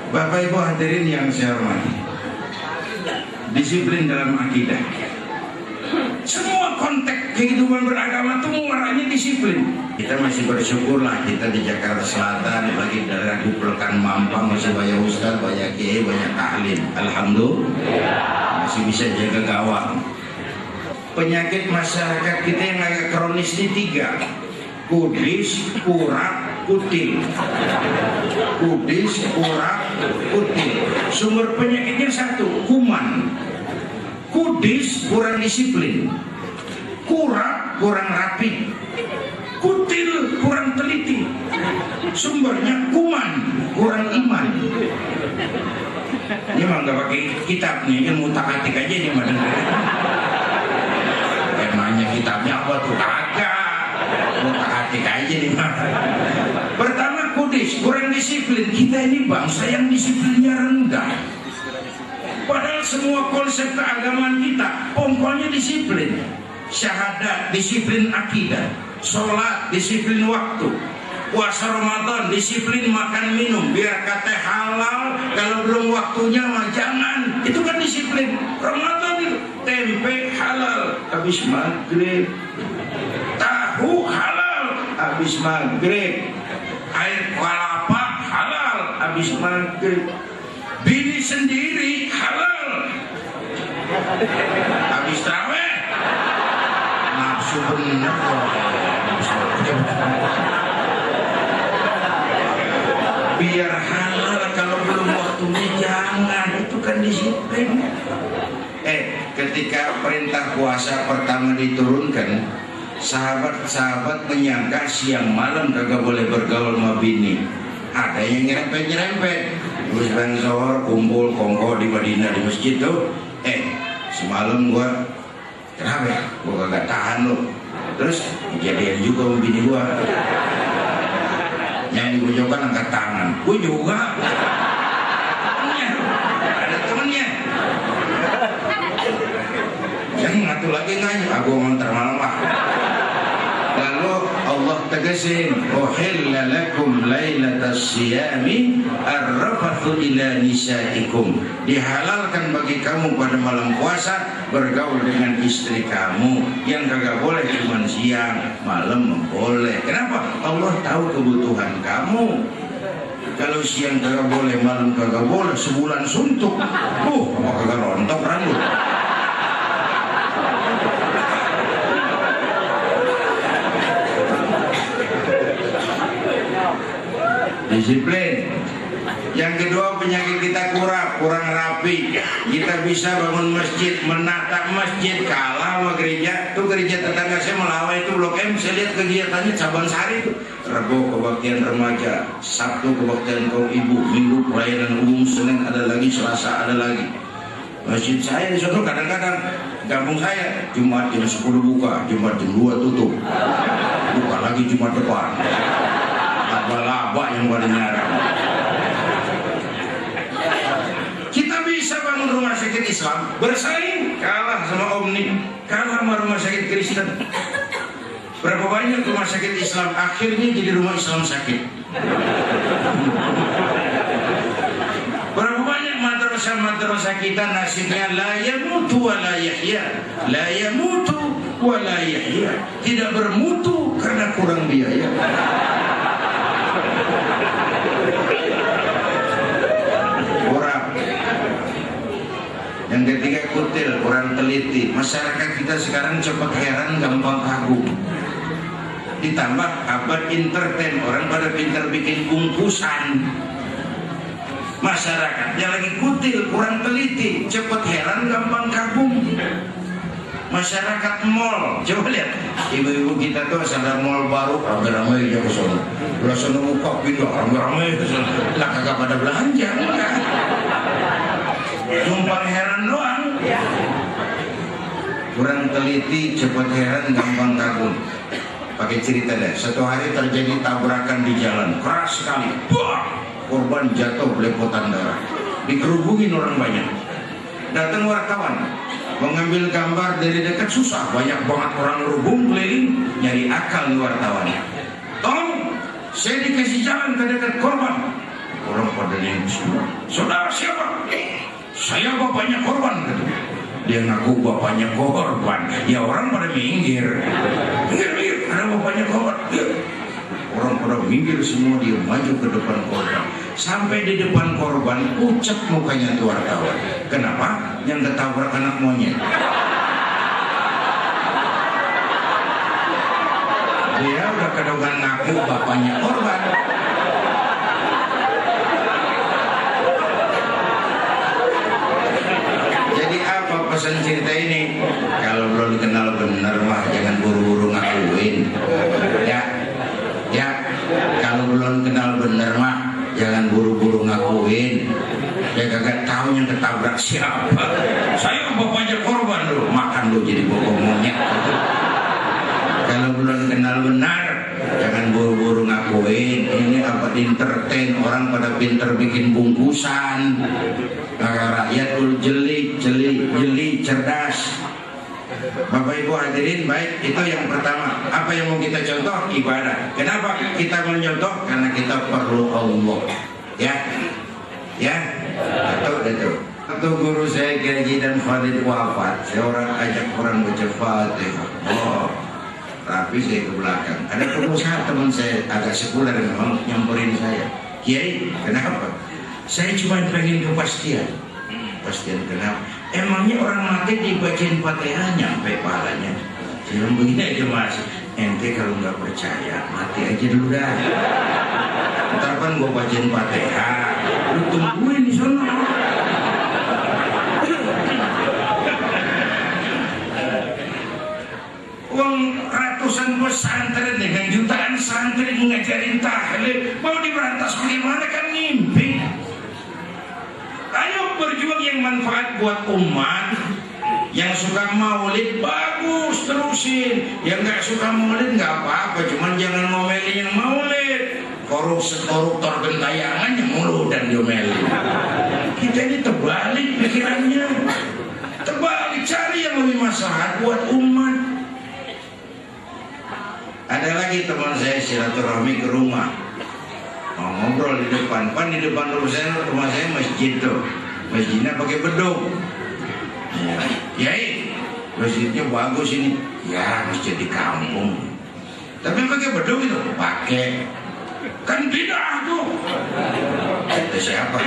Bapak Ibu hadirin yang saya hormati, disiplin dalam akidah. Semua konteks kehidupan beragama itu muaranya disiplin. Kita masih bersyukurlah kita di Jakarta Selatan, bagi daerah Pelkan Mampang masih banyak ustaz, banyak kiai, banyak taklim. Alhamdulillah masih bisa jaga gawang. Penyakit masyarakat kita yang agak kronis ini 3: kudis, kurak, kutil. Kudis, kurak, kutil. Sumber penyakitnya 1, kuman. Kudis kurang disiplin, kurak kurang rapi, kutil kurang teliti. Sumbernya kuman, kurang iman. Ini mah nggak pakai kitab nih, ilmu takatik aja nih mah. Emangnya kitabnya apa tuh? Kagak, ilmu takatik aja nih mah. Pertama kudis, kurang disiplin. Kita ini bangsa yang disiplinnya rendah. Padahal semua konsep keagamaan kita pokoknya disiplin. Syahadat, disiplin akidah. Sholat, disiplin waktu. Puasa Ramadan, disiplin makan minum. Biar kata halal, kalau belum waktunya mah jangan. Itu kan disiplin. Ramadan itu tempe halal habis maghrib, tahu halal habis maghrib, air kelapa halal habis maghrib, bini sendiri halal habis tarawih. Nafsu bener kok. Biar halal, kalau belum waktunya jangan. Itu kan disiplin. Ketika perintah puasa pertama diturunkan, sahabat-sahabat menyangka siang malam kagak boleh bergaul sama bini. Ada yang nyerempet-nyerempet. Terus bang Zohor kumpul kongko di Madinah di masjid tuh. Semalam gua kenapa ya? Gua kagak tahan lo. Terus kejadian juga sama bini gua. Yang dibujukan angkat tangan. Gua juga. Ada temennya. Yang ngatur lagi nganya. Aku ngontar malam lah. Lalu Allah tegasin, uhilla lakum lailatas siyami ar-rafathu ila nisaikum. Dihalalkan bagi kamu pada malam puasa bergaul dengan istri kamu. Yang kagak boleh cuma siang, malam boleh. Kenapa? Allah tahu kebutuhan kamu. Kalau siang kagak boleh, malam kagak boleh, sebulan suntuk. Apa kagak rontok rambut? Disiplin. Yang kedua, penyakit kita kurang rapi. Kita bisa bangun masjid, menata masjid, kalah sama gereja. Tuh gereja tetangga saya Melawai itu Blok M, saya lihat kegiatannya Caban Sari itu. Rabu kebaktian remaja, Sabtu kebaktian kaum ibu, Minggu pelayanan umum, Senin ada lagi, Selasa ada lagi. Masjid saya di sana kadang-kadang kampung saya Jumat jam 10 buka, Jumat jam 2 tutup. Buka lagi Jumat depan. Laba yang paling nyara. Kita bisa bangun rumah sakit Islam, bersaing, kalah sama Omni, kalah sama rumah sakit Kristen. Berapa banyak rumah sakit Islam akhirnya jadi rumah Islam sakit. Berapa banyak madrasah kita nasibnya la yamutu wa la yahya, la yamutu wa la yahya, tidak bermutu karena kurang biaya. Yang ketiga kutil, kurang teliti. Masyarakat kita sekarang cepat heran, gampang kagum. Ditambah abad entertain, orang pada pintar bikin bungkusan. Masyarakatnya lagi kutil, kurang teliti, cepat heran, gampang kagum. Masyarakat mall, coba lihat ibu-ibu kita tuh sadar mall baru, ramai-ramai aja ke sana. Belah sana buka pindah, ramai-ramai ke sana. Lah kagak pada belanja, enggak. Numpang heran doang. Kurang teliti, cepat heran, gampang kagum. Pakai cerita deh. Satu hari terjadi tabrakan di jalan, keras sekali. Wah! Korban jatuh belepotan darah. Dikerubungin orang banyak. Datang wartawan, mengambil gambar dari dekat susah. Banyak banget orang rubung keliling nyari akal di wartawan. Tolong, saya dikasih jalan ke dekat korban. Orang pada ini saudara siapa? Saya bapaknya korban gitu. Dia ngaku bapaknya korban, ya orang pada minggir, ada bapaknya korban, ya. Orang pada minggir semua, dia maju ke depan korban. Sampai di depan korban, pucat mukanya tuh wartawan. Kenapa? Yang ketabrak anak monyet. Dia udah kedongan ngaku bapaknya korban. Jadi apa pesan cerita ini? Kalau belum kenal bener mah jangan buru-buru ngakuin. Ya, kalau belum kenal bener mah jangan buru-buru ngakuin. Ya kagak tahu yang ketabrak siapa. Saya bapaknya korban loh, makan lo jadi bokong monyet. Kalau belum kenal benar, jangan buru-buru ngakuin. Ini apa entertain, orang pada pinter bikin bungkusan. Rakyat jeli, cerdas. Bapak Ibu hadirin, baik, itu yang pertama. Apa yang mau kita contoh? Ibadah. Kenapa kita mencontoh? Karena kita perlu Allah. Ya, itu. Waktu guru saya Kiai dan Khalid wafat, saya orang ajak orang baca Fatihah. Tapi saya ke belakang. Ada pengusaha teman saya agak sekuler memang nyamperin saya. Kiai, kenapa? Saya cuma pengen kepastian. Pastian kenapa? Emangnya orang mati dibacain Fatihah nyampe pahalanya? Saya bilang begini aja mas, ente kalau nggak percaya mati aja dulu dah. Ntar kan gua bacain Fatihah, lu tungguin di sana. Uang ratusan pesantren dengan jutaan santri mengajarin tahlil, mau diberantas bagaimana kan ngimpi. Ayo berjuang yang manfaat buat umat. Yang suka maulid bagus terusin, yang nggak suka maulid nggak apa-apa, cuman jangan ngomelin yang maulid. Koruptor gentayangan yang mulu dan diomelin. Kita ini terbalik pikirannya, terbalik, cari yang lebih maslahat buat umat. Ada lagi teman saya silaturahmi ke rumah, mau ngobrol di depan, di depan rumah saya masjid tuh, masjidnya pakai bedung. Ya, masjidnya bagus ini. Ya, masjid di kampung. Tapi pakai bedung itu, pakai. Kan bid'ah tuh. Kata siapa?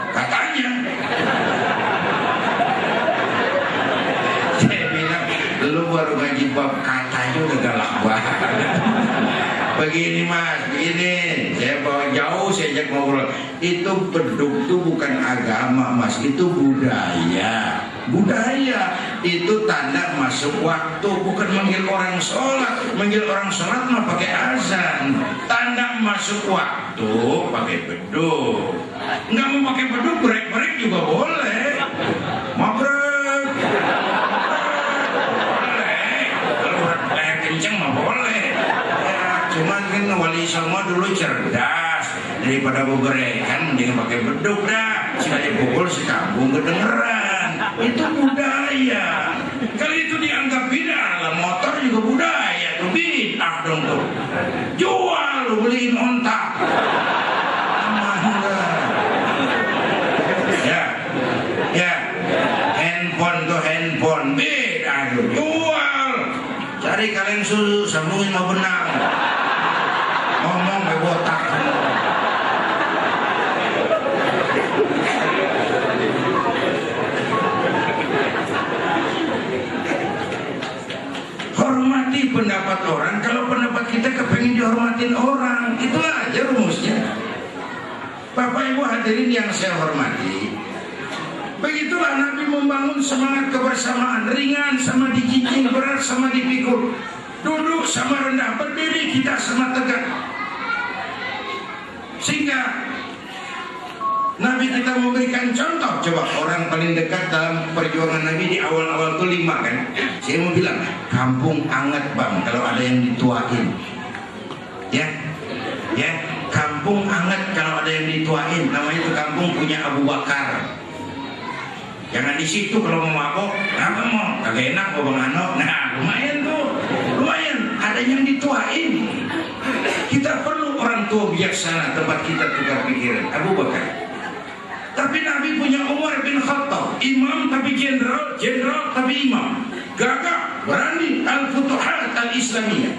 Katanya. Saya bilang, lu baru ngaji bab katanya udah galak banget. Begini mas, begini, saya bawa jauh, saya ajak ngobrol. Itu beduk tuh bukan agama mas, itu budaya. Budaya itu tanda masuk waktu, bukan manggil orang sholat. Manggil orang sholat mah pakai azan. Tanda masuk waktu pakai beduk. Nggak mau pakai beduk, break juga boleh. Mabrek boleh, kalau leher kenceng mah boleh. Cuman kan Wali Songo dulu cerdas, daripada beberekan mending pakai beduk dah. Sekali pukul sekampung kedengeran. Itu budaya. Kalau itu dianggap bid'ah, lah motor juga budaya tuh, bid'ah dong tuh. Jual lu, beliin onta. Ya, handphone bid'ah tuh, jual. Cari kaleng susu, sambungin mau benang. Ngomong ke botak. Hormati pendapat orang. Kalau pendapat kita kepengen dihormatin orang, itu aja rumusnya. Bapak Ibu hadirin yang saya hormati, begitulah Nabi membangun semangat kebersamaan. Ringan sama dijinjing, berat sama dipikul, duduk sama rendah, berdiri kita sama tegak. Sehingga Nabi kita memberikan contoh. Coba orang paling dekat dalam perjuangan Nabi di awal-awal itu 5 kan. Saya mau bilang kampung anget bang kalau ada yang dituain. Ya, kampung anget kalau ada yang dituain. Namanya itu kampung punya Abu Bakar. Jangan di situ kalau mau mabok. Apa mau? Kagak enak mau bang Ano. Nah lumayan tuh, lumayan ada yang dituain. Kita perlu orang tua bijaksana tempat kita tukar pikiran. Abu Bakar. Tapi Nabi punya Umar bin Khattab, imam tapi jenderal, jenderal tapi imam. Gagah, berani, al-futuhat al-islamiyah.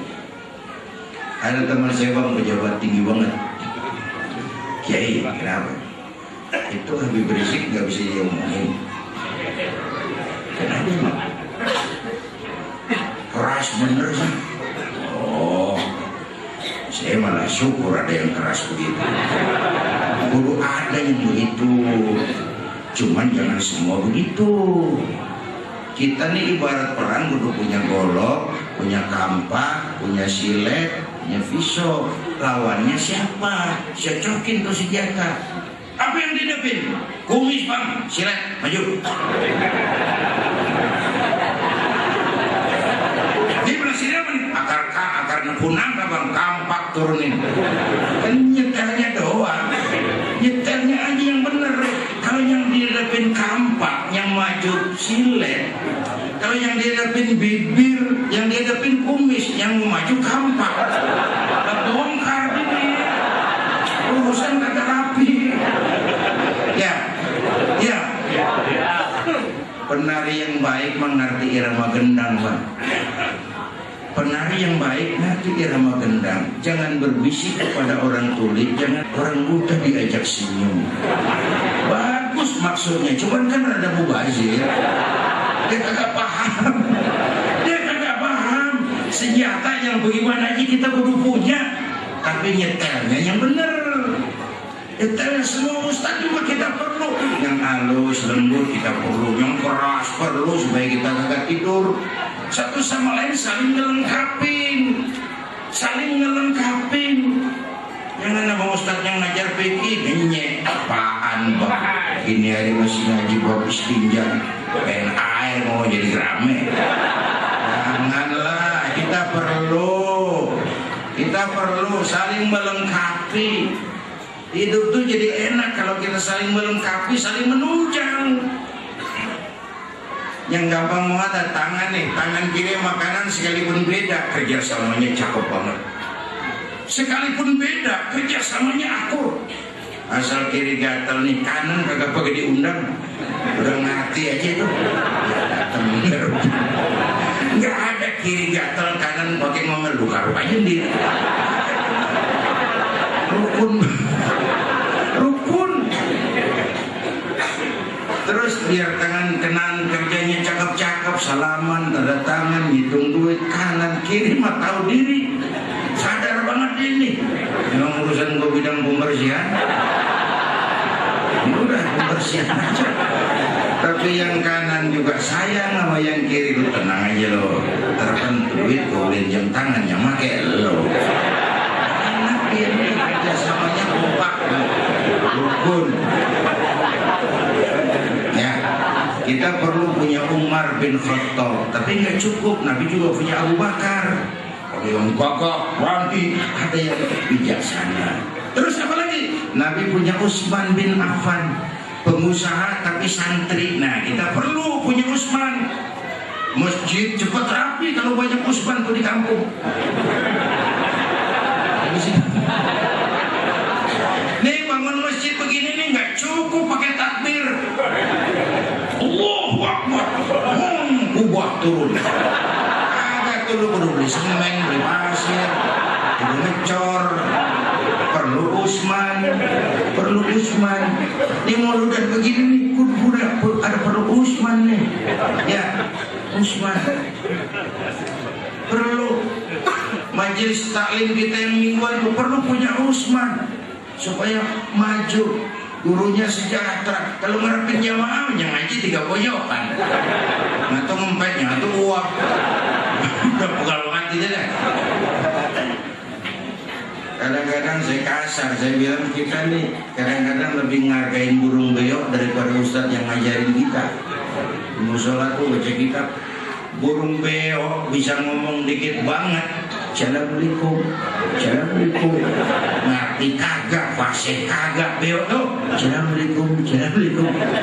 Ada teman saya bang, pejabat tinggi banget. Kiai, kenapa? Itu Habib Rizik nggak bisa diomongin. Kenapa? Keras bener sih. Oh, saya malah syukur ada yang keras begitu. Kudu ada yang begitu, cuman jangan semua begitu. Kita nih ibarat perang, kudu punya golok, punya kampak, punya silet, punya pisau. Lawannya siapa? Cocokin tuh senjata. Apa yang dihadapin? Kumis bang, silet, maju. Dia bilang silet apa nih? Akar nepunang bang, kampak turunin. Kan nyetelnya doang. Nyetelnya aja yang bener. Kalau yang dihadapin kampak, yang maju silet. Kalau yang dihadapin bibir, yang dihadapin kumis, yang maju kampak. Bongkar ini. Urusan kagak rapi. Ya. Penari yang baik mengerti irama gendang, Bang. Penari yang baik ngerti irama gendang. Jangan berbisik kepada orang tuli, jangan orang buta diajak senyum. Bagus maksudnya, cuman kan ada mubazir. Dia kagak paham. Senjata yang bagaimana aja kita kudu punya, tapi nyetelnya yang bener. Nyetelnya semua ustaz juga kita perlu. Yang halus, lembut kita perlu, yang keras perlu supaya kita kagak tidur. Satu sama lain saling ngelengkapin. Jangan nama ustaz yang ngajar fikih ngenyek apaan bang. Ini hari masih ngaji bab istinja, pengen air mau jadi rame. Janganlah, kita perlu saling melengkapi. Hidup tuh jadi enak kalau kita saling melengkapi, saling menunjang. Yang gampang mau ada tangan nih, tangan kiri makanan sekalipun beda, kerjasamanya cakep banget. Sekalipun beda, kerjasamanya akur. Asal kiri gatal nih, kanan kagak pakai diundang, udah ngerti aja tuh. Nggak ada kiri gatal, kanan pakai ngomel, buka aja sendiri. Rukun. Terus biar tangan kanan kerjanya cakep-cakep, salaman, tanda tangan, hitung duit, kanan kiri mah tahu diri, sadar banget ini. Memang urusan gue bidang pembersihan, udah pembersihan aja. Tapi yang kanan juga sayang sama yang kiri, lu tenang aja lo. Tertentu duit gue beliin jam tangan yang make lo. Enak dia nih, kerjasamanya kompak, rukun. Kita perlu punya Umar bin Khattab, tapi nggak cukup. Nabi juga punya Abu Bakar. Ada yang gagah, berani, ada yang bijaksana. Terus apa lagi? Nabi punya Utsman bin Affan, pengusaha tapi santri. Nah, kita perlu punya Utsman. Masjid cepat rapi kalau banyak Utsman tuh di kampung. Nih bangun masjid begini nih nggak cukup pakai takbir. Allahu Akbar, kubah turun. Ada tuh lu perlu beli semen, beli pasir, perlu ngecor, perlu Utsman. Ini mau udah begini nih, kudu ada perlu Utsman nih. Ya, Utsman. Perlu majelis taklim kita yang mingguan itu perlu punya Utsman supaya maju. Gurunya sejahtera. Kalau ngarepin jamaah yang ngaji 3 pojokan. Atau ngempetnya atau uang. Udah pegal banget gitu deh. Kadang-kadang saya kasar, saya bilang kita nih kadang-kadang lebih ngargain burung beo daripada ustadz yang ngajarin kita. Di musola tuh baca kitab, burung beo bisa ngomong dikit banget. Assalamualaikum, ngerti kagak, fasih kagak, beo tuh. Assalamualaikum,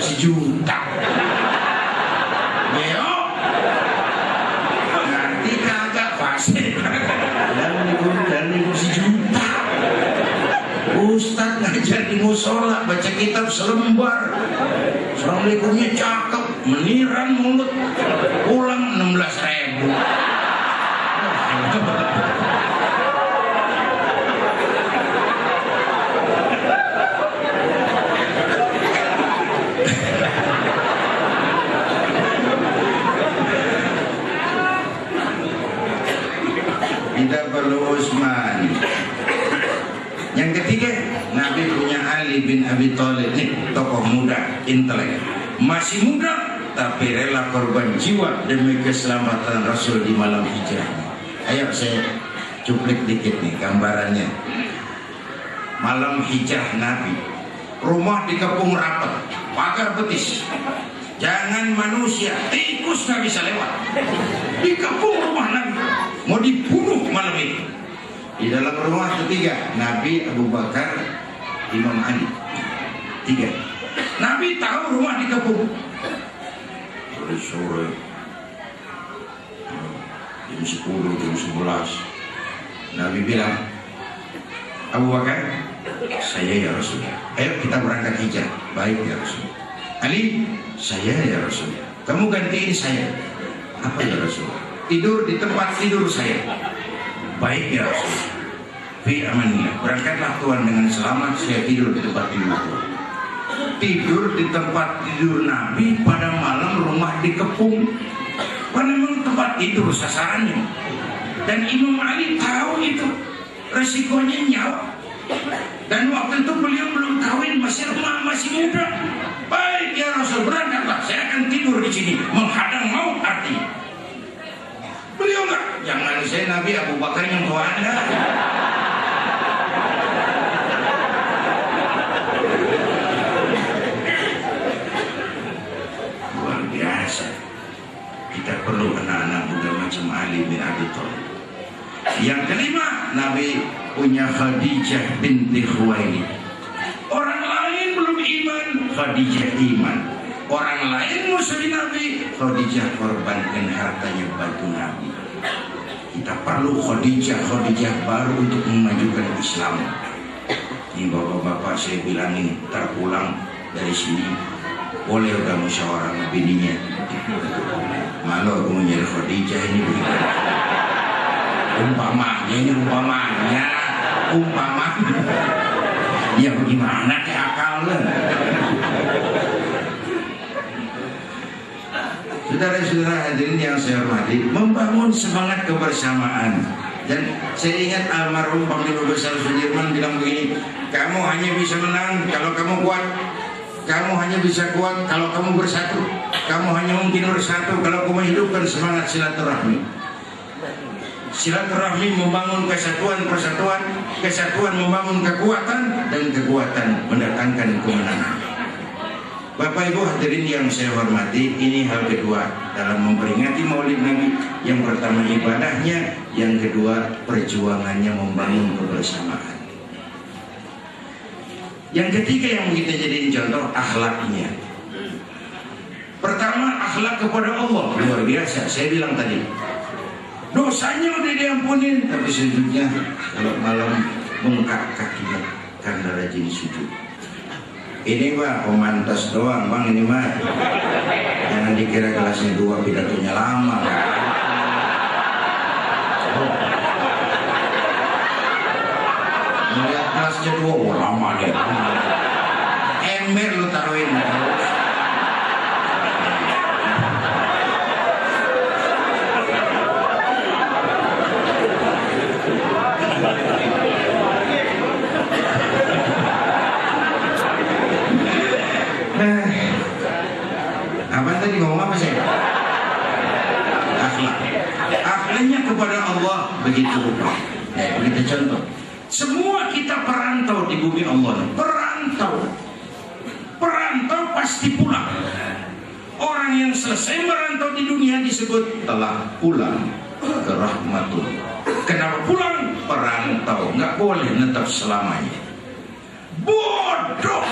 sejuta. Beo, ngerti kagak, fasih kagak. Assalamualaikum, sejuta. Ustadz ngajar di musola, baca kitab selembar, Assalamualaikumnya cakep, meniran mulut, pulang 16.000. Kita perlu Utsman. Yang ketiga, Nabi punya Ali bin Abi Thalib, nih tokoh muda, intelek, masih muda tapi rela korban jiwa demi keselamatan Rasul di malam hijrah. Ayo saya cuplik dikit nih gambarannya. Malam hijrah Nabi, rumah dikepung rapat, pagar betis, jangan manusia, tikus nggak bisa lewat. Dikepung rumah Nabi, mau dibunuh malam itu. Di dalam rumah ketiga, Nabi, Abu Bakar, Imam Ali. Tiga. Nabi tahu rumah dikepung. Sore, jam 10, jam 11. Nabi bilang, Abu Bakar, saya ya Rasul. Ayo kita berangkat hijrah. Baik ya Rasul. Ali, saya ya Rasul. Kamu gantiin saya. Apa ya Rasul? Tidur di tempat tidur saya. Baik ya Rasul. Fi amanillah. Berangkatlah Tuhan dengan selamat. Saya tidur di tempat tidur Tuhan. Tidur di tempat tidur Nabi pada malam rumah dikepung. Karena memang tempat tidur sasarannya. Dan Imam Ali tahu itu resikonya nyawa. Dan waktu itu beliau belum kawin, masih lemah, masih muda. Baik ya Rasul, berangkatlah. Saya akan tidur di sini, menghadang maut artinya. Beliau enggak, jangan saya Nabi, Abu Bakar yang tua Anda. Luar biasa. Kita perlu anak-anak muda macam Ali bin Abi Thalib. Yang kelima, Nabi punya Khadijah binti Khuwailid. Orang lain belum iman, Khadijah iman. Orang lain musuh Nabi, Khadijah korbankan hartanya bantu Nabi. Kita perlu Khadijah baru untuk memajukan Islam. Ini bapak-bapak saya bilangin, terpulang dari sini boleh udah musyawarah sama bininya. Malu aku menjadi Khadijah ini begitu. Umpamanya ya bagaimana ke akalnya. Saudara-saudara hadirin yang saya hormati, membangun semangat kebersamaan. Dan saya ingat almarhum Panglima Besar Sudirman bilang begini, kamu hanya bisa menang kalau kamu kuat, kamu hanya bisa kuat kalau kamu bersatu, kamu hanya mungkin bersatu kalau kamu hidupkan semangat silaturahmi. Silaturahmi membangun kesatuan, persatuan, kesatuan membangun kekuatan, dan kekuatan mendatangkan kemenangan. Bapak Ibu hadirin yang saya hormati, ini hal kedua dalam memperingati Maulid Nabi. Yang pertama ibadahnya, yang kedua perjuangannya membangun kebersamaan. Yang ketiga yang kita jadiin contoh, akhlaknya. Pertama, akhlak kepada Allah luar biasa. Saya bilang tadi, dosanya udah diampunin, tapi sujudnya kalau malam bengkak kakinya karena rajin sujud. Ini Pak, pemantas doang Bang ini mah. Jangan dikira kelasnya 2 pidatonya lama. Melihat kelasnya 2, lama deh. Ember lu taruhin. Apa tadi ngomong apa sih? Akhlak. Akhlaknya kepada Allah begitu rupa. Kita contoh. Semua kita perantau di bumi Allah. Perantau pasti pulang. Orang yang selesai merantau di dunia disebut telah pulang ke rahmatullah. Kenapa pulang? Perantau, nggak boleh netap selamanya. Bodoh,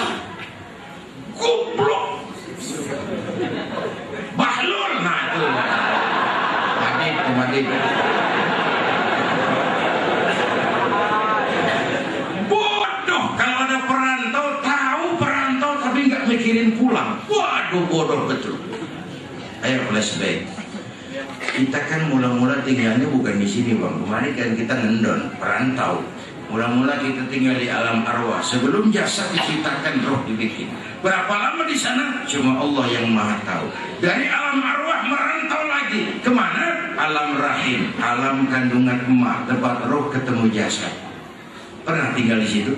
goblok, bahlul, nah itu Madid. Bodoh kalau mikirin pulang. Waduh, bodoh betul. Ayo flashback. Kita kan mula-mula tinggalnya bukan di sini bang. Kemarin kan kita ngendon, perantau. Mula-mula kita tinggal di alam arwah. Sebelum jasad diciptakan, roh dibikin. Berapa lama di sana? Cuma Allah yang maha tahu. Dari alam arwah merantau lagi kemana? Alam rahim, alam kandungan emak, tempat roh ketemu jasad. Pernah tinggal di situ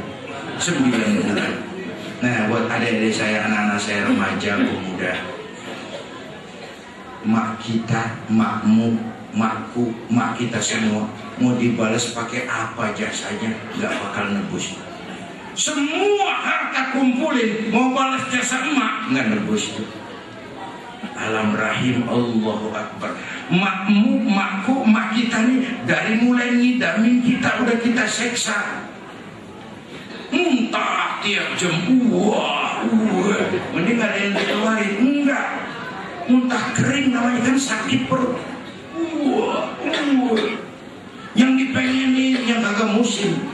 9 bulan. Nah, buat adik-adik saya, anak-anak saya, remaja, pemuda, mak kita, makmu, makku, mak kita semua mau dibalas pakai apa jasanya, nggak bakal nebus. Semua harta kumpulin mau balas jasa emak, nggak nebus itu. Alam rahim, Allahu Akbar. Makmu, makku, mak kita nih dari mulai ngidamin kita udah kita seksa. Muntah tiap jam, mending gak ada yang dikeluarin. Enggak, muntah kering namanya kan sakit perut. Yang dipengenin yang kagak musim,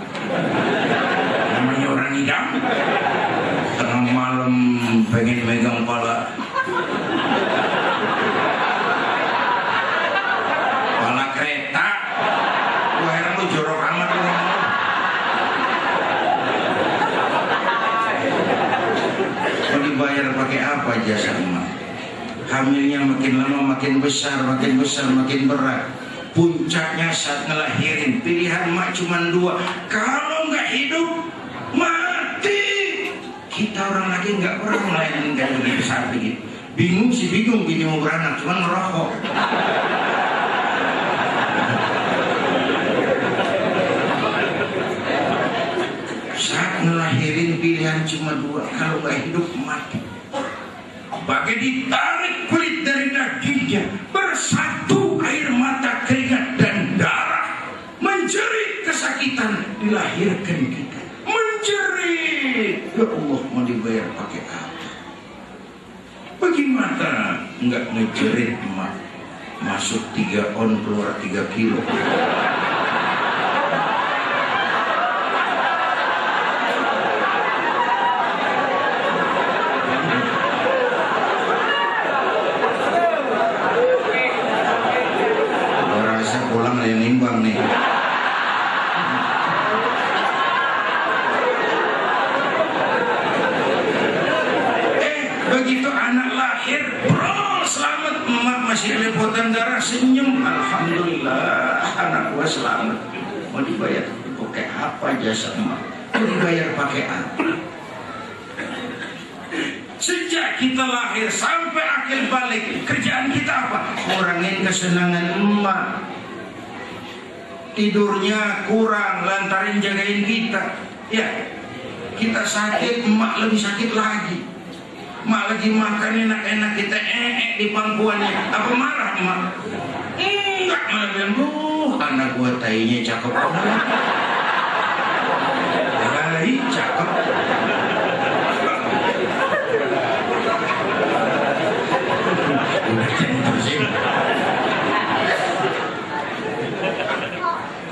namanya orang idam. Tengah malam pengen megang pala kereta. Wah, heran lu jorok amat lu. Mau dibayar pakai apa jasa emak? Hamilnya makin lama makin besar, makin berat. Puncaknya saat ngelahirin, pilihan emak cuma 2. Kalau nggak hidup, mati. Kita orang lagi nggak pernah ngelahirin kayak begitu saat begitu. Bingung sih bingung, bini mau beranak, cuma ngerokok. Saat ngelahirin pilihan cuma 2, kalau nggak hidup mati. Bagai ditarik kulit dari dagingnya, bersatu air mata, keringat dan darah, menjerit kesakitan dilahirkan kita, menjerit. Ya Allah, mau dibayar pakai apa? Bagaimana nggak ngejerit emak? Masuk 3 on keluar 3 kilo. Begitu anak lahir, bro, selamat, emak masih lepotan darah, senyum, alhamdulillah, anak gua selamat. Mau dibayar pakai apa jasa emak? Mau dibayar pakai apa? Sejak kita lahir sampai akhir balik, kerjaan kita apa? Ngurangin kesenangan emak. Tidurnya kurang lantaran jagain kita. Ya, kita sakit, emak lebih sakit lagi. Mak lagi makan enak-enak, kita di pangkuannya. Apa marah emak? Enggak, malah bilang, anak gua tainya cakep. Tai cakep.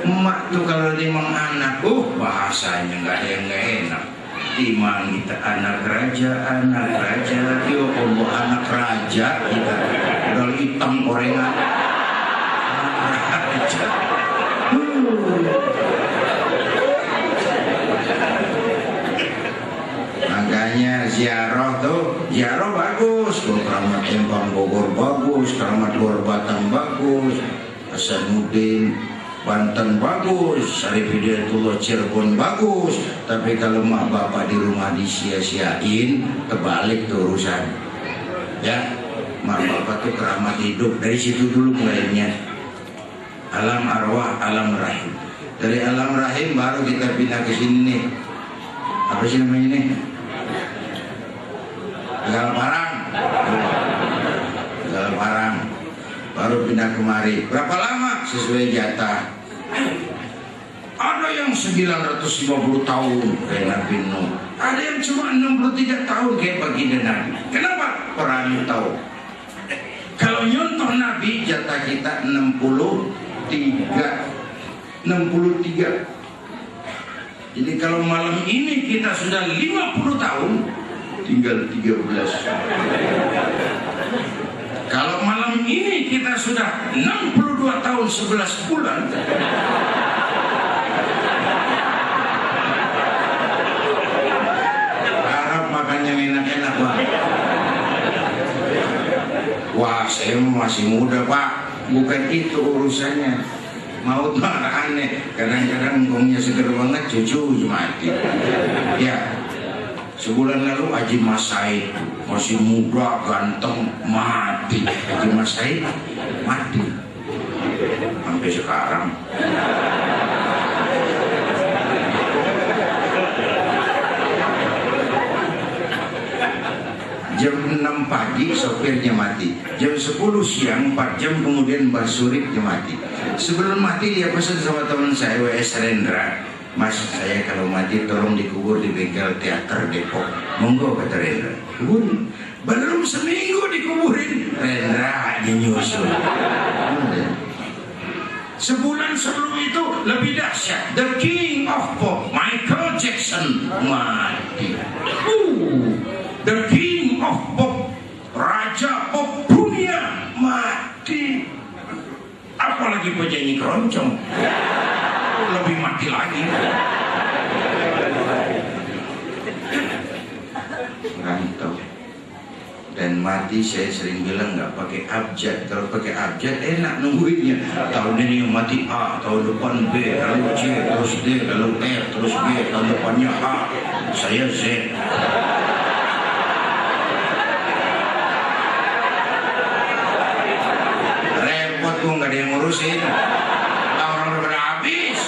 Emak tuh kalau timang anak, bahasanya nggak ada yang nggak enak. Timang kita anak raja, ya Allah, anak raja kita udah hitam gorengan, anak raja. Makanya ziarah bagus, Keramat Empang Bogor bagus, Keramat Luar Batang bagus, Hasanuddin Banten bagus, Syarif Hidayatullah Cirebon bagus. Tapi kalau mak bapak di rumah disia-siain, kebalik tuh urusan. Ya, mak bapak tuh keramat hidup. Dari situ dulu mulainya. Alam arwah, alam rahim. Dari alam rahim baru kita pindah ke sini nih. Apa sih namanya nih? Tegal Parang. Tegal Parang. Baru pindah kemari. Berapa lama? Sesuai jatah. Ada yang 950 tahun kayak Nabi Nuh. Ada yang cuma 63 tahun kayak baginda Nabi. Kenapa? Orang tahu. Kalau nyontoh Nabi, jatah kita 63. Jadi kalau malam ini kita sudah 50 tahun, tinggal 13. Kalau malam ini kita sudah 62 tahun 11 bulan, harap makannya enak-enak, Pak. Wah, saya masih muda, Pak. Bukan itu urusannya. Maut mah aneh. Kadang-kadang ngomongnya seger banget, cucu mati. Ya, sebulan lalu Haji Mas Said masih muda, ganteng, mati. Haji Mas Said mati. Sampai sekarang. Jam 6 pagi sopirnya mati. Jam 10 siang 4 jam kemudian Mbah Suripnya mati. Sebelum mati dia pesan sama teman saya W.S. Rendra, Mas, saya kalau mati tolong dikubur di bengkel teater Depok. Monggo, kata Rendra. Kuburin. Belum seminggu dikuburin, Rendra hanya nyusul. Sebulan sebelum itu lebih dahsyat. The King of Pop, Michael Jackson, mati. The King of Pop, Raja Pop dunia, mati. Apalagi penyanyi keroncong, lebih mati lagi. Rantau dan mati, saya sering bilang nggak pakai abjad. Kalau pakai abjad enak nungguinnya. Tahun ini yang mati A, tahun depan B, lalu C, terus D, lalu R, terus B, tahun depannya A, saya Z. Repot tuh, nggak ada yang ngurusin. Orang udah pada habis.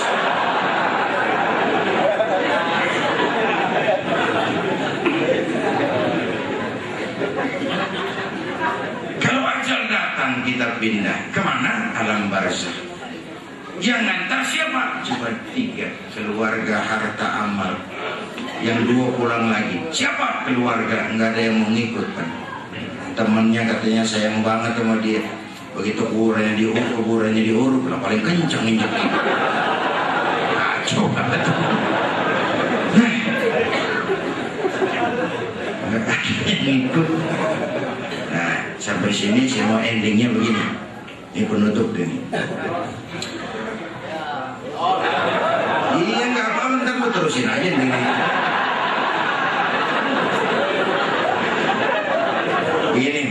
Kalau ajal datang kita pindah kemana? Alam barzah. Yang ngantar siapa? Cuma 3, keluarga harta amal. Yang 2 pulang lagi. Siapa? Keluarga, nggak ada yang mau ngikut, kan? Temennya katanya sayang banget sama dia. Begitu kuburannya diuruk lah, paling kencang injeknya. Kacau banget. Nggak ada yang ngikut. Nah, sampai sini saya mau endingnya begini. Ini penutup deh. Iya, nggak apa-apa, ntar gue terusin aja nih. Begini.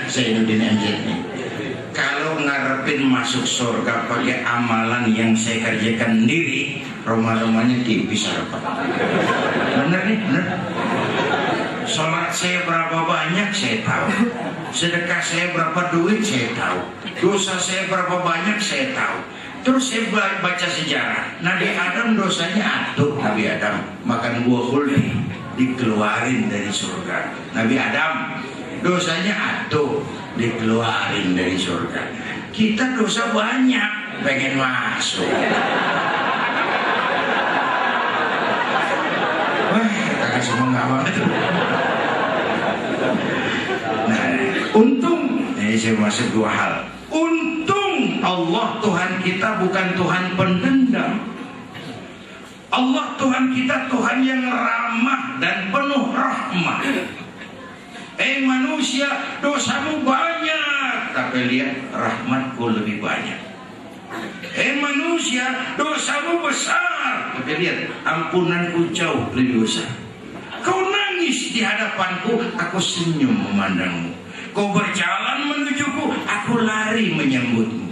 Saya Nudin MZ nih. Kalau ngarepin masuk surga pakai amalan yang saya kerjakan sendiri, rumah-rumahnya tipis harapan. Bener nih, bener. Sholat saya berapa banyak saya tahu. Sedekah saya berapa duit saya tahu. Dosa saya berapa banyak saya tahu. Terus saya baca sejarah. Nabi Adam dosanya atuh. Nabi Adam makan buah khuldi, dikeluarin dari surga. Nabi Adam dosanya atuh, dikeluarin dari surga. Kita dosa banyak, pengen masuk. Wah, kakak semua nggak mau itu. Nah, untung, ini saya masuk 2 hal. Untung Allah Tuhan kita bukan Tuhan pendendam. Allah Tuhan kita Tuhan yang ramah dan penuh rahmat. Manusia, dosamu banyak, tapi lihat rahmatku lebih banyak. Manusia, dosamu besar, tapi lihat ampunanku jauh lebih besar. Kau nangis di hadapanku, aku senyum memandangmu. Kau berjalan menujuku, aku lari menyambutmu.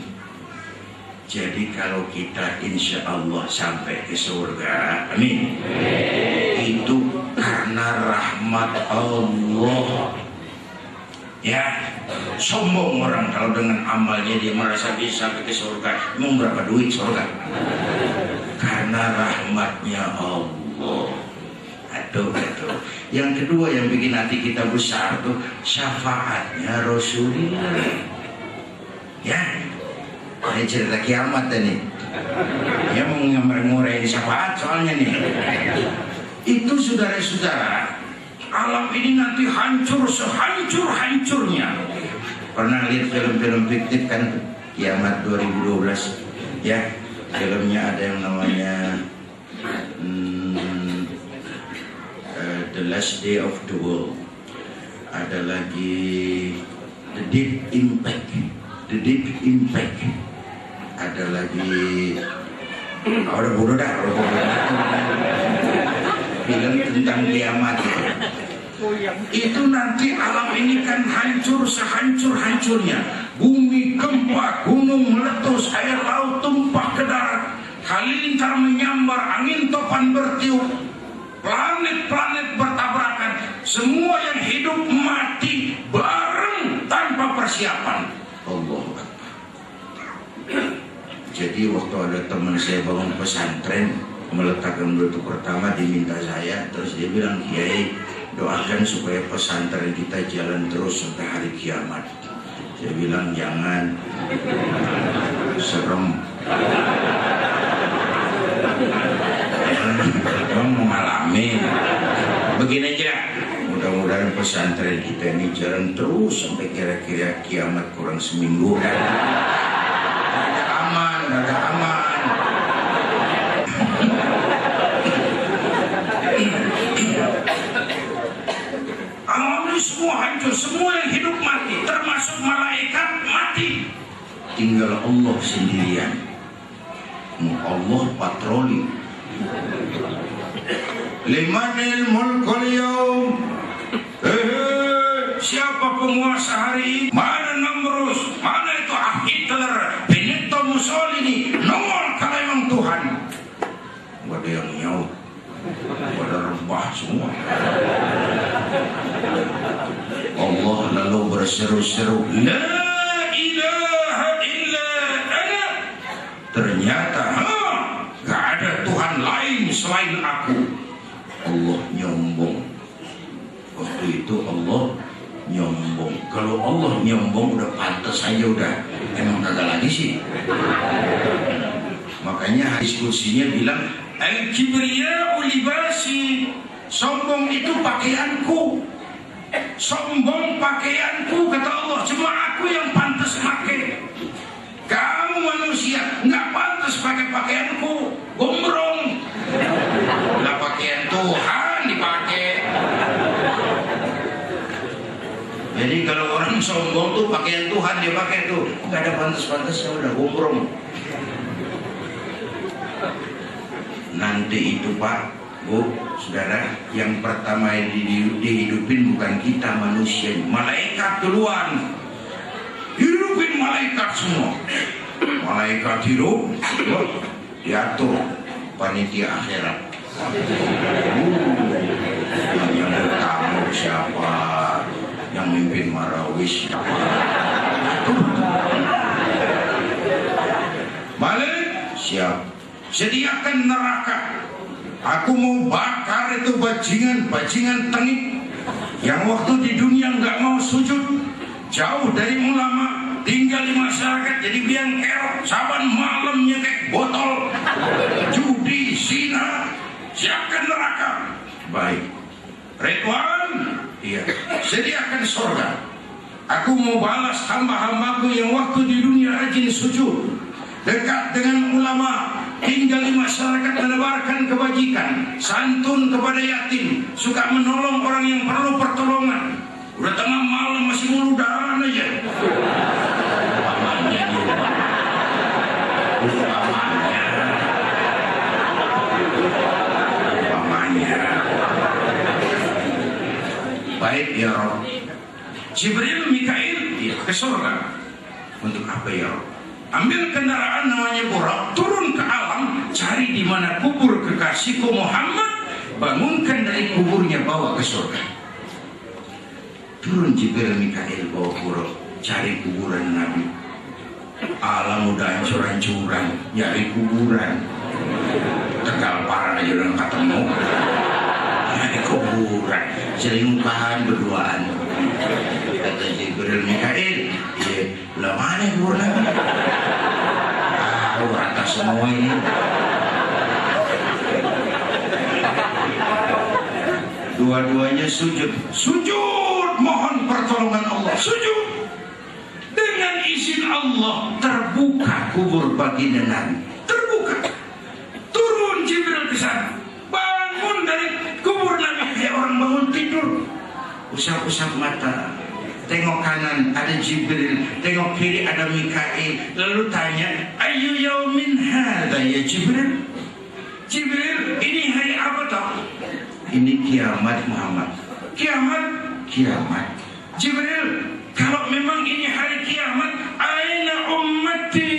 Jadi kalau kita insya Allah sampai ke surga, amin, itu karena rahmat Allah. Ya, sombong orang kalau dengan amalnya dia merasa bisa sampai ke surga. Emang berapa duit surga? Karena rahmatnya Allah. Aduh. Yang kedua yang bikin hati kita besar tuh syafaatnya Rasulullah. Ya, ini cerita kiamat nih. Dia mau ngurangin syafaat soalnya nih. Itu saudara-saudara, alam ini nanti hancur sehancur-hancurnya. Pernah lihat film-film fiktif kan, Kiamat 2012 ya, filmnya ada yang namanya the last day of the world. Ada lagi the deep impact. Ada lagi udah bodoh dah bilang tentang kiamat itu nanti alam ini kan hancur sehancur-hancurnya, bumi gempa, gunung meletus, air laut tumpah ke darat, halilintar menyambar, angin topan bertiup, planet-planet bertabrakan, semua yang hidup mati bareng tanpa persiapan. Allah Akbar. Jadi waktu ada teman saya bangun pesantren, meletakkan batu pertama diminta saya, terus dia bilang, Kiai doakan supaya pesantren kita jalan terus sampai hari kiamat. Saya bilang jangan, serem. Kamu mengalami begini aja. Mudah-mudahan pesantren kita ini jalan terus sampai kira-kira kiamat kurang seminggu kan. Ada aman. Alam ini semua hancur, semua yang hidup mati, termasuk malaikat mati. Tinggal Allah sendirian. Allah patroli. Limanil mulkul yaum. Siapa penguasa hari ini? Mana Namrus? Mana itu Hitler? Benito Mussolini? Nongol kalau emang Tuhan. Ada yang nyaut, ada rebah semua. Allah lalu berseru-seru, La ilaha illa ana. Ternyata gak ada Tuhan lain selain aku. Allah nyombong. Waktu itu Allah nyombong. Kalau Allah nyombong udah pantas aja udah. Emang kagak lagi sih. Makanya diskusinya bilang al-kibriya'u libasi. Sombong itu pakaianku. Sombong pakaianku kata Allah. Cuma aku yang pantas pakai. Kamu manusia nggak pantas pakai pakaianku. Gombrong. Lah pakaian Tuhan dipakai. Jadi kalau orang sombong tuh pakaian Tuhan dia pakai tuh, nggak ada pantas-pantasnya, udah gombrong. Nanti itu Pak, Bu, Saudara, yang pertama dihidupin bukan kita manusia, malaikat duluan. Hidupin malaikat semua. Malaikat hidup, diatur panitia akhirat. Yang bertamu siapa? Yang mimpin marawis siapa? Malik siap. Sediakan neraka. Aku mau bakar itu bajingan tengik yang waktu di dunia nggak mau sujud, jauh dari ulama, tinggal di masyarakat jadi biang kerok, saban malam nyekek botol, judi, zina. Siapkan neraka. Baik. Ridwan, iya. Sediakan surga. Aku mau balas hamba-hambaku yang waktu di dunia rajin sujud, dekat dengan ulama, tinggal di masyarakat menebarkan kebajikan, santun kepada yatim, suka menolong orang yang perlu pertolongan. Udah tengah malam masih muludahan aja. Umpamanya juga. Baik ya Rabb. Jibril, Mikail ke surga. Untuk apa ya Rabb? Ambil kendaraan namanya Burak, turun ke alam, cari di mana kubur kekasihku Muhammad, bangunkan dari kuburnya, bawa ke surga. Turun Jibril, Mikail bawa Burak, cari kuburan Nabi. Alam udah hancur-hancuran, nyari kuburan. Tegal parah aja udah ketemu. Nyari kuburan, selingkuhan berduaan. Kata Jibril, Mikail, lah mana kuburan? Rata semua ini. Dua-duanya sujud, mohon pertolongan Allah, sujud. Dengan izin Allah terbuka kubur baginda Nabi, terbuka. Turun Jibril ke sana, bangun dari kubur Nabi kayak orang bangun usap-usap mata. Tengok kanan ada Jibril, tengok kiri ada Mikail. Lalu tanya, ayu yaumin hadza ya Jibril? Jibril, ini hari apa toh? Ini kiamat Muhammad. Kiamat? Kiamat. Jibril, kalau memang ini hari kiamat, aina ummati?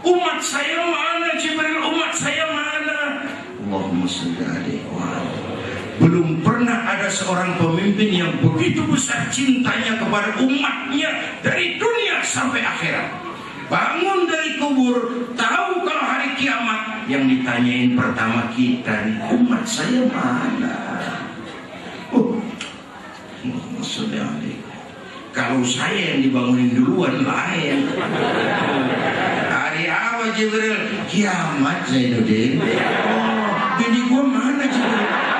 Umat saya mana Jibril? Umat saya mana? Allahumma shalli alaihi wa sallam. Belum pernah ada seorang pemimpin yang begitu besar cintanya kepada umatnya dari dunia sampai akhirat. Bangun dari kubur, tahu kalau hari kiamat, yang ditanyain pertama kita nih, umat saya mana? Maksudnya kalau saya yang dibangunin duluan lain. Hari apa Jibril? Kiamat Zainuddin. Bini gua mana Jibril?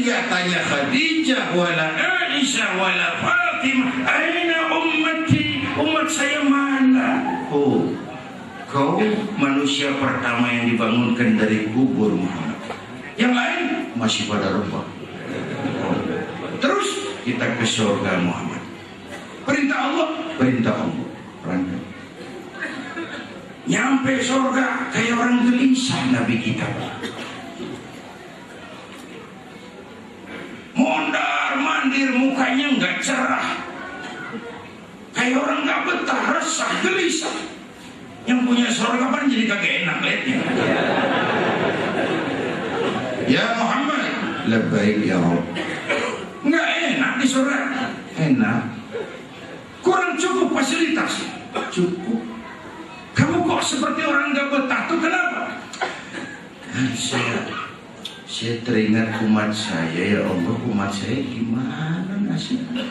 Tanya Khadijah wala Aisyah wala Fatimah, aina ummati? Umat saya mana? Oh, kau manusia pertama yang dibangunkan dari kubur Muhammad. Yang lain masih pada rubah. Oh. Terus kita ke surga Muhammad. Perintah Allah, perintah Allah. Perintah. Nyampe surga kayak orang gelisah Nabi kita. Mondar mandir, mukanya nggak cerah, kayak orang nggak betah, resah, gelisah. Yang punya surga kan jadi kagak enak liatnya. Ya Muhammad, labbaik ya Rabb. Nggak enak di surga. Enak. Kurang cukup fasilitas. Cukup. Kamu kok seperti orang nggak betah tuh kenapa? Saya teringat umat saya, ya Allah, umat saya gimana nasibnya?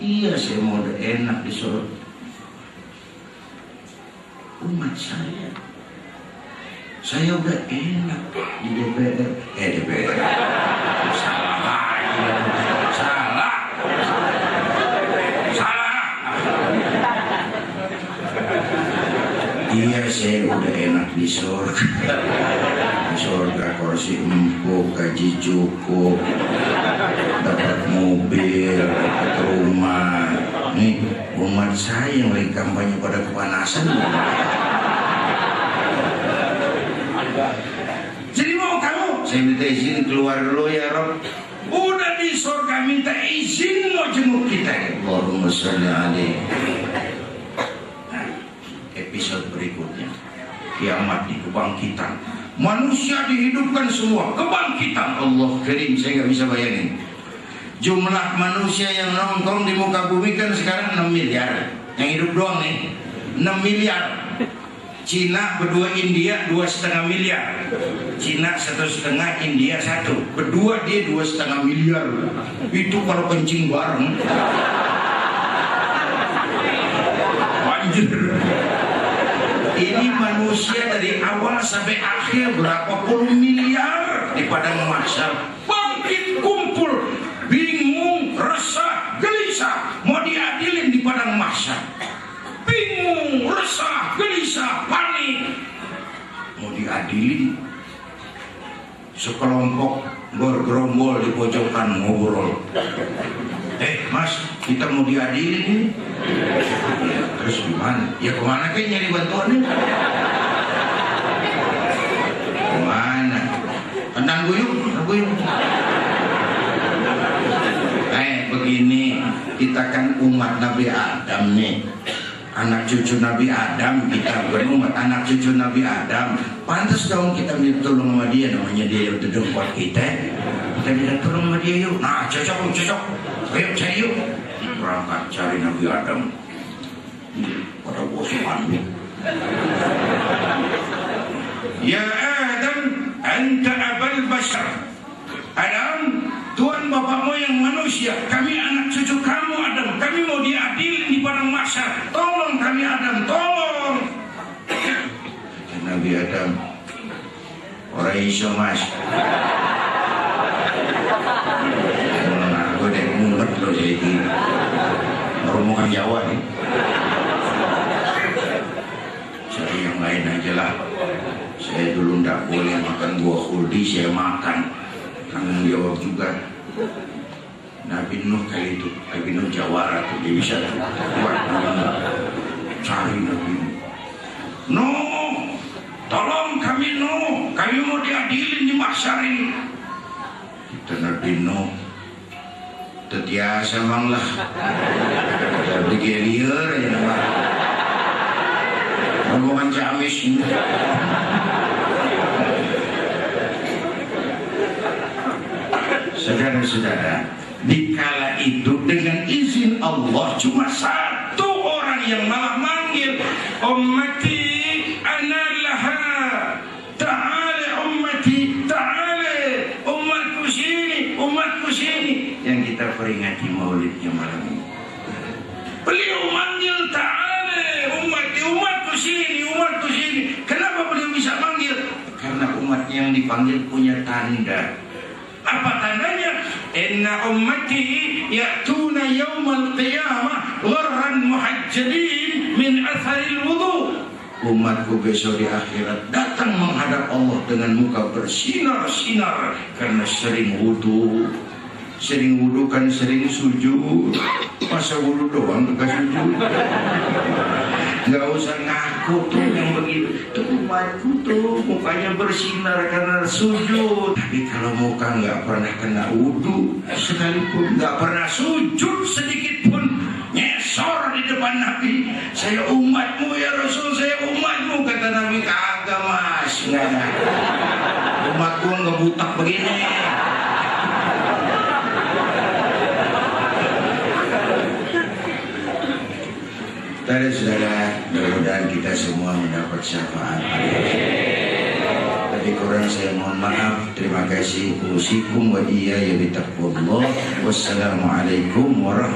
Iya, saya mau udah enak di surga. Umat saya udah enak di DPR. DPR. Salah lagi. Salah. Iya, saya udah enak di surga. Surga kursi empuk, gaji cukup, dapat mobil, dapat rumah. Nih umat saya yang lagi kampanye pada kepanasan. Jadi mau kamu? Saya minta izin keluar dulu ya Rob. Udah di surga minta izin mau jenguk kita. Allahumma sholli alaihi. Nah, episode berikutnya kiamat di kebangkitan. Manusia dihidupkan semua, kebangkitan. Allah Karim, saya nggak bisa bayangin. Jumlah manusia yang nongkrong di muka bumi kan sekarang 6 miliar. Yang hidup doang nih 6 miliar. Cina berdua, India 2,5 miliar. Cina 1,5, India 1. Berdua dia 2,5 miliar. Itu kalau kencing bareng. Anjir. Ini manusia dari awal sampai akhir berapa puluh miliar di padang mahsyar. Bangkit kumpul, bingung, resah, gelisah, mau diadilin di padang mahsyar. Bingung, resah, gelisah, panik, mau diadilin. Sekelompok bergerombol di pojokan ngobrol. Mas, kita mau diadilin ini. Ya, terus gimana? Ya kemana kayak nyari bantuannya? Kemana? Tendang guyung. Begini, kita kan umat Nabi Adam nih. Anak cucu Nabi Adam, kita berumat anak cucu Nabi Adam. Pantas dong kita minta tolong sama dia, namanya dia yang duduk buat kita. Kita minta tolong sama dia yuk. Nah, cocok. Ayo cari yuk. Berangkat cari Nabi Adam. Pada bosan. Ya Adam, anta abal bashar. Adam, Tuhan bapakmu yang manusia, kami anak cucu kamu Adam, kami mau diadilin di padang mahsyar. Tolong kami Adam, tolong. Nabi Adam, orang iso mas. Aku deh ngumpet loh jadi rombongan Jawa nih. doain aja lah. Saya dulu nggak boleh makan buah khuldi, saya makan. Tanggung jawab juga. Nabi Nuh kali itu, Nabi Nuh jawara tuh, dia bisa buat Nabi Nuh. Cari Nabi Nuh. Nuh, tolong kami Nuh, kami mau diadilin di mahsyar ini. Kata Nabi Nuh, tetiasa bang lah, di gelir aja nama. Ngomong Ciamis. Saudara-saudara, dikala itu dengan izin Allah cuma satu orang yang malah manggil, ummati ana laha, ta'ala ummati, ta'ala umatku sini, umatku sini. Yang kita peringati maulidnya malam ini, beliau manggil ta'ala ummati, umatku sini, umatku sini. Kenapa beliau bisa manggil? Karena umat yang dipanggil punya tanda. Apa tandanya? Inna ummati ya'tuna yawmal qiyamah gharran muhajjalin min atharil wudu. Umatku besok di akhirat datang menghadap Allah dengan muka bersinar-sinar karena sering wudu. Sering wudu kan sering sujud. Masa wudu doang tugas sujud? Nggak usah ngaku tuh yang begitu. Tuh umatku tuh mukanya bersinar karena sujud. Tapi kalau muka nggak pernah kena wudu sekalipun, nggak pernah sujud sedikit pun, nyesor di depan Nabi, saya umatmu ya Rasul, saya umatmu. Kata Nabi, kagak mas, nggak ada. Umatku nggak butak begini. Saudara-saudara, mudah-mudahan kita semua mendapat syafaat. Tapi kurang saya mohon maaf. Terima kasih. Usikum wa iyaya bitaqwallah. Wassalamualaikum warahmatullahi wabarakatuh.